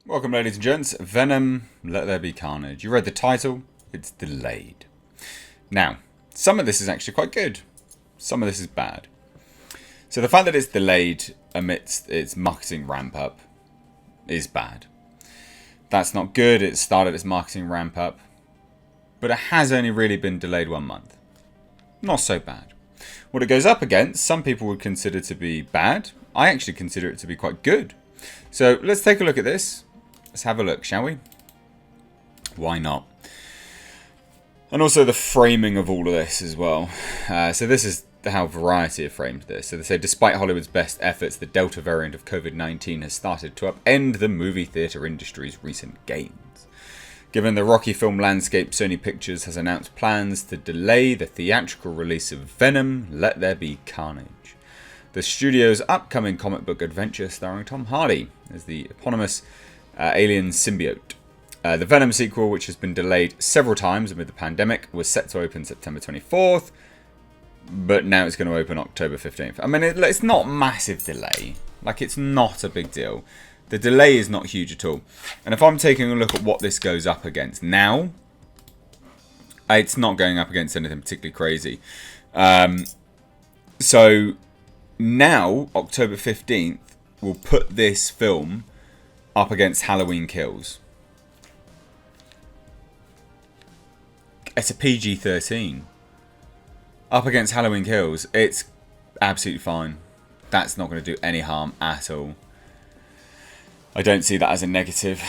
Welcome, ladies and gents. Venom, Let There Be Carnage. You read the title, it's delayed. Now, some of this is actually quite good. Some of this is bad. So the fact that it's delayed amidst its marketing ramp up is bad. That's not good. It started its marketing ramp up. But it has only really been delayed 1 month. Not so bad. What it goes up against, some people would consider to be bad. I actually consider it to be quite good. So let's take a look at this. Let's have a look, shall we? Why not? And also the framing of all of this as well. So this is how Variety have framed this. So they say, despite Hollywood's best efforts, the Delta variant of COVID-19 has started to upend the movie theatre industry's recent gains. Given the rocky film landscape, Sony Pictures has announced plans to delay the theatrical release of Venom, Let There Be Carnage, the studio's upcoming comic book adventure starring Tom Hardy as the eponymous alien symbiote. The Venom sequel, which has been delayed several times amid the pandemic, was set to open September 24th, but now it's going to open October 15th. I mean, it's not a massive delay. Like, it's not a big deal. The delay is not huge at all. And if I'm taking a look at what this goes up against now, it's not going up against anything particularly crazy. So now, October 15th, will put this film up against Halloween Kills. It's a PG-13. Up against Halloween Kills, it's absolutely fine. That's not going to do any harm at all. I don't see that as a negative.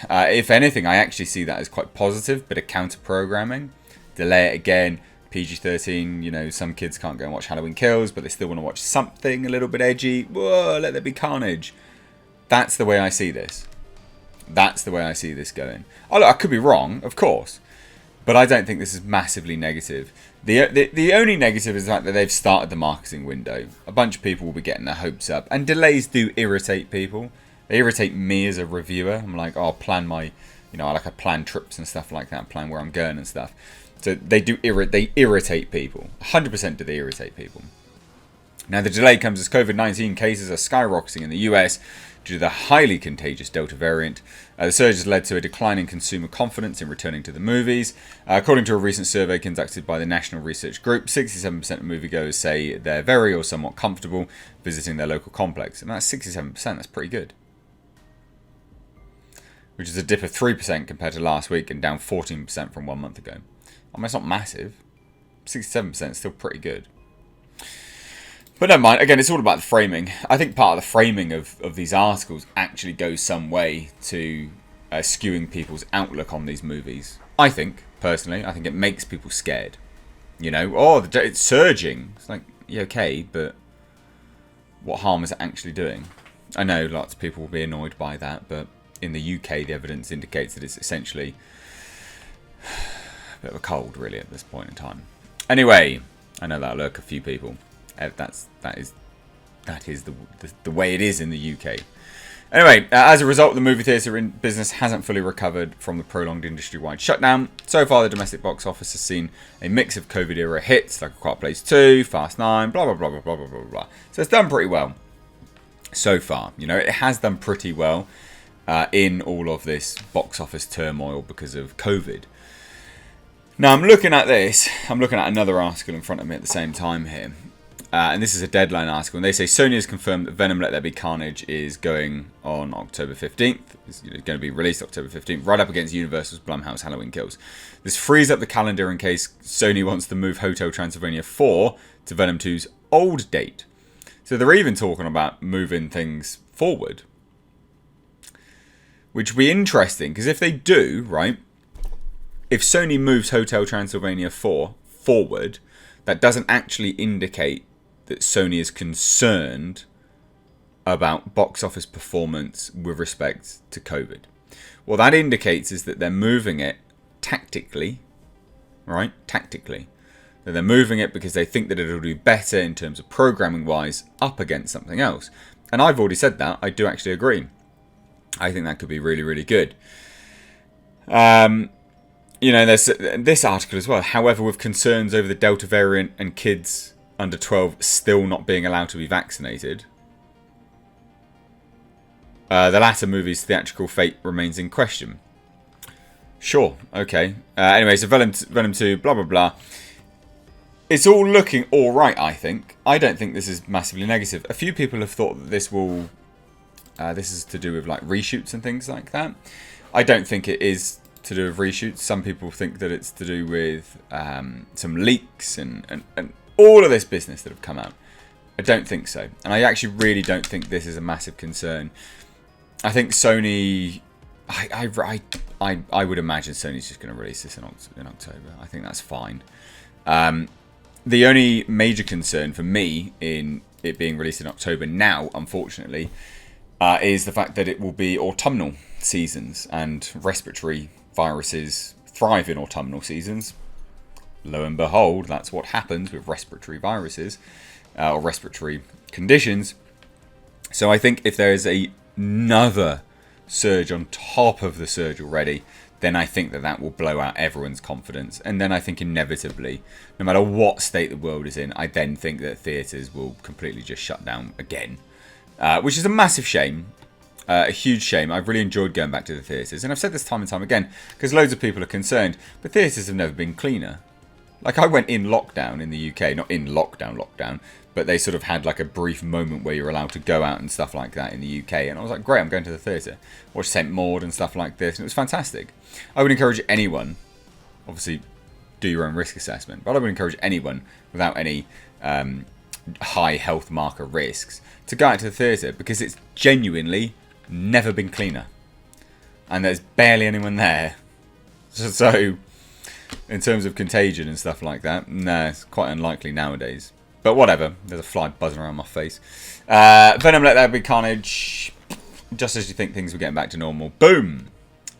If anything, I actually see that as quite positive, bit of counter-programming. Delay it again, PG-13, you know, some kids can't go and watch Halloween Kills, but they still want to watch something a little bit edgy. Whoa, let there be carnage. That's the way I see this. That's the way I see this going. Oh, look, I could be wrong, of course. But I don't think this is massively negative. The only negative is the fact that they've started the marketing window. A bunch of people will be getting their hopes up. And delays do irritate people. They irritate me as a reviewer. I'm like, oh, I'll plan my, you know, I plan trips and stuff like that. Plan where I'm going and stuff. So they irritate people. 100% do they irritate people. Now, the delay comes as COVID-19 cases are skyrocketing in the US due to the highly contagious Delta variant. The surge has led to a decline in consumer confidence in returning to the movies. According to a recent survey conducted by the National Research Group, 67% of moviegoers say they're very or somewhat comfortable visiting their local complex. And that's 67%, that's pretty good. Which is a dip of 3% compared to last week and down 14% from 1 month ago. I mean, it's not massive. 67% is still pretty good. But never mind, again, it's all about the framing. I think part of the framing of these articles actually goes some way to skewing people's outlook on these movies. I think, personally, I think it makes people scared. You know, oh, it's surging. It's like, yeah, okay, but what harm is it actually doing? I know lots of people will be annoyed by that, but in the UK, the evidence indicates that it's essentially a bit of a cold, really, at this point in time. Anyway, I know that'll irk a few people. That is the way it is in the UK. Anyway, as a result, the movie theatre business hasn't fully recovered from the prolonged industry-wide shutdown. So far, the domestic box office has seen a mix of COVID-era hits like A Quiet Place 2, Fast 9, blah, blah, blah, blah, blah, blah, blah, blah. So it's done pretty well so far. You know, it has done pretty well in all of this box office turmoil because of COVID. Now, I'm looking at this. I'm looking at another article in front of me at the same time here. And this is a Deadline article, and they say Sony has confirmed that Venom Let There Be Carnage is going on October 15th. It's going to be released October 15th, right up against Universal's Blumhouse Halloween Kills. This frees up the calendar in case Sony wants to move Hotel Transylvania 4 to Venom 2's old date. So they're even talking about moving things forward. Which would be interesting, because if they do, right, if Sony moves Hotel Transylvania 4 forward, that doesn't actually indicate that Sony is concerned about box office performance with respect to COVID. What that indicates is that they're moving it tactically, right? Tactically. That they're moving it because they think that it'll do better in terms of programming-wise up against something else. And I've already said that. I do actually agree. I think that could be really, really good. You know, there's this article as well. However, with concerns over the Delta variant and kids under 12 still not being allowed to be vaccinated, The latter movie's theatrical fate remains in question. Sure, okay. Anyway, so Venom 2, blah, blah, blah. It's all looking alright, I think. I don't think this is massively negative. A few people have thought that this will... this is to do with like reshoots and things like that. I don't think it is to do with reshoots. Some people think that it's to do with some leaks and all of this business that have come out. I don't think so. And I actually really don't think this is a massive concern. I think Sony... I would imagine Sony's just going to release this in October. I think that's fine. The only major concern for me in it being released in October now, unfortunately, is the fact that it will be autumnal seasons, and respiratory viruses thrive in autumnal seasons. Lo and behold, that's what happens with respiratory viruses or respiratory conditions. So I think if there is another surge on top of the surge already, then I think that will blow out everyone's confidence. And then I think inevitably, no matter what state the world is in, I then think that theatres will completely just shut down again. Which is a massive shame. A huge shame. I've really enjoyed going back to the theatres. And I've said this time and time again, because loads of people are concerned, but theatres have never been cleaner. Like, I went in lockdown in the UK, not in lockdown, but they sort of had like a brief moment where you're allowed to go out and stuff like that in the UK. And I was like, great, I'm going to the theatre. Watched St. Maud and stuff like this, and it was fantastic. I would encourage anyone, obviously do your own risk assessment, but I would encourage anyone without any high health marker risks to go out to the theatre, because it's genuinely never been cleaner. And there's barely anyone there. So in terms of contagion and stuff like that, nah, it's quite unlikely nowadays. But whatever, there's a fly buzzing around my face. Venom, Let There Be Carnage. Just as you think things were getting back to normal, boom,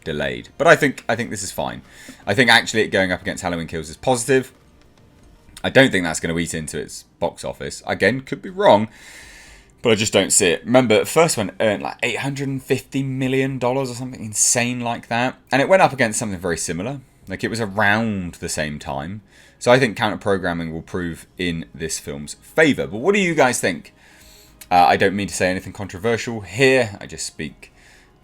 delayed. But I think this is fine. I think actually it going up against Halloween Kills is positive. I don't think that's going to eat into its box office. Again, could be wrong, but I just don't see it. Remember, the first one earned like $850 million or something insane like that. And it went up against something very similar. Like, it was around the same time. So I think counter-programming will prove in this film's favour. But what do you guys think? I don't mean to say anything controversial here. I just speak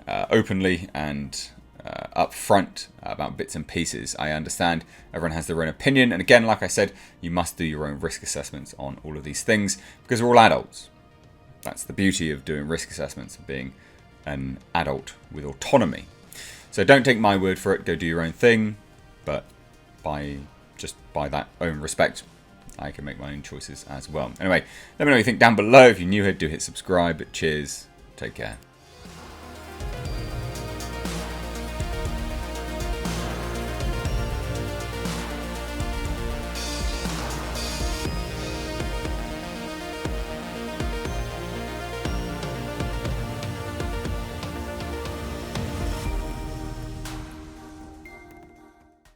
openly and up front about bits and pieces. I understand everyone has their own opinion. And again, like I said, you must do your own risk assessments on all of these things, because we're all adults. That's the beauty of doing risk assessments, of being an adult with autonomy. So don't take my word for it. Go do your own thing. But by that own respect, I can make my own choices as well. Anyway, let me know what you think down below. If you're new here, do hit subscribe. Cheers. Take care.